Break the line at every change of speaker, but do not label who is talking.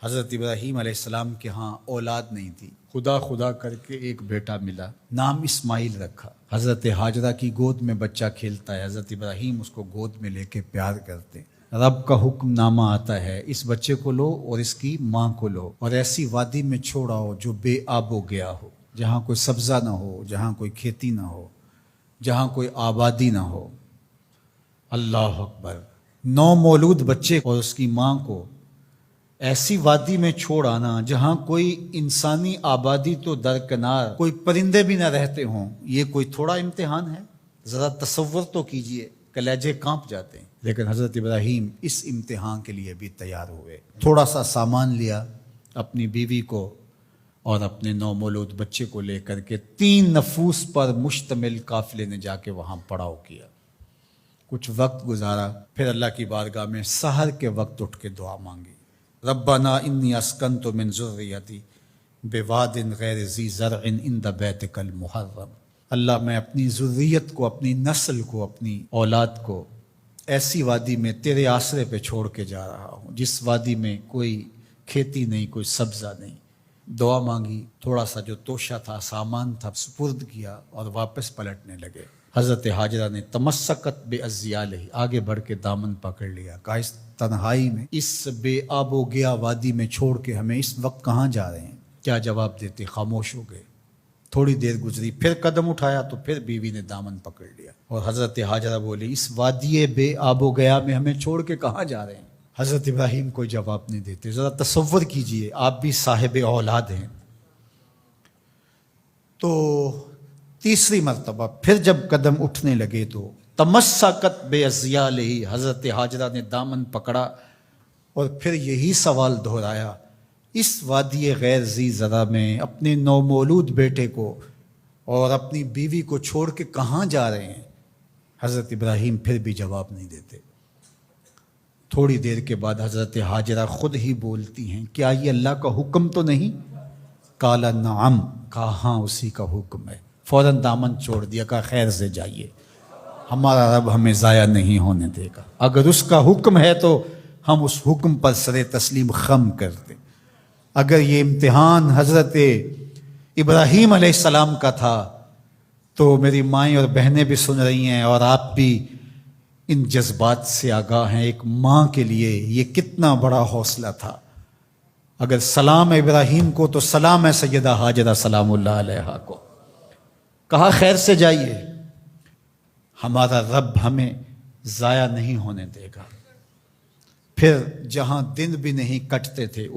حضرت ابراہیم علیہ السلام کے ہاں اولاد نہیں تھی، خدا خدا کر کے ایک بیٹا ملا، نام اسماعیل رکھا۔ حضرت ہاجرہ کی گود میں بچہ کھیلتا ہے، حضرت ابراہیم اس کو گود میں لے کے پیار کرتے ہیں۔ رب کا حکم نامہ آتا ہے، اس بچے کو لو اور اس کی ماں کو لو اور ایسی وادی میں چھوڑاؤ جو بے آب و گیا ہو، جہاں کوئی سبزہ نہ ہو، جہاں کوئی کھیتی نہ ہو، جہاں کوئی آبادی نہ ہو۔ اللہ اکبر! نو مولود بچے اور اس کی ماں کو ایسی وادی میں چھوڑ آنا جہاں کوئی انسانی آبادی تو درکنار، کوئی پرندے بھی نہ رہتے ہوں، یہ کوئی تھوڑا امتحان ہے؟ ذرا تصور تو کیجئے، کلیجے کانپ جاتے ہیں۔ لیکن حضرت ابراہیم اس امتحان کے لیے بھی تیار ہوئے۔ تھوڑا سا سامان لیا، اپنی بیوی کو اور اپنے نو مولود بچے کو لے کر کے 3 نفوس پر مشتمل قافلے نے جا کے وہاں پڑاؤ کیا۔ کچھ وقت گزارا، پھر اللہ کی بارگاہ میں سحر کے وقت اٹھ کے دعا مانگی۔ ربنا انی اسکنت من ذریتی بواد غیر ذی زرع عند بیتک المحرم۔ اللہ، میں اپنی ذریت کو، اپنی نسل کو، اپنی اولاد کو ایسی وادی میں تیرے آسرے پہ چھوڑ کے جا رہا ہوں جس وادی میں کوئی کھیتی نہیں، کوئی سبزہ نہیں۔ دعا مانگی، تھوڑا سا جو توشہ تھا، سامان تھا، سپرد کیا اور واپس پلٹنے لگے۔ حضرت ہاجرہ نے تمسکت بعضیالہ، آگے بڑھ کے دامن پکڑ لیا، کہا اس تنہائی میں، اس بے آب و گیا وادی میں چھوڑ کے ہمیں اس وقت کہاں جا رہے ہیں؟ کیا جواب دیتے؟ خاموش ہو گئے۔ تھوڑی دیر گزری، پھر قدم اٹھایا تو پھر بیوی نے دامن پکڑ لیا اور حضرت ہاجرہ بولی اس وادی بے آب و گیا میں ہمیں چھوڑ کے کہاں جا رہے ہیں؟ حضرت ابراہیم کوئی جواب نہیں دیتے۔ ذرا تصور کیجئے، آپ بھی صاحب اولاد ہیں۔ تو تیسری مرتبہ پھر جب قدم اٹھنے لگے تو تمسکت بعضیالہ، حضرت ہاجرہ نے دامن پکڑا اور پھر یہی سوال دہرایا، اس وادی غیر ذی زرع میں اپنے نومولود بیٹے کو اور اپنی بیوی کو چھوڑ کے کہاں جا رہے ہیں؟ حضرت ابراہیم پھر بھی جواب نہیں دیتے۔ تھوڑی دیر کے بعد حضرت ہاجرہ خود ہی بولتی ہیں، کیا یہ اللہ کا حکم تو نہیں؟ قال نعم، کہا ہاں اسی کا حکم ہے۔ فوراً دامن چھوڑ دیا، کہا خیر سے جائیے، ہمارا رب ہمیں ضائع نہیں ہونے دے گا، اگر اس کا حکم ہے تو ہم اس حکم پر سر تسلیم خم کرتے۔ اگر یہ امتحان حضرت ابراہیم علیہ السلام کا تھا تو میری مائیں اور بہنیں بھی سن رہی ہیں اور آپ بھی ان جذبات سے آگاہ ہیں۔ ایک ماں کے لیے یہ کتنا بڑا حوصلہ تھا۔ اگر سلام ابراہیم کو تو سلام ہے سیدہ ہاجرہ سلام اللہ علیہا کو۔ کہا خیر سے جائیے، ہمارا رب ہمیں ضائع نہیں ہونے دے گا۔ پھر جہاں دن بھی نہیں کٹتے تھے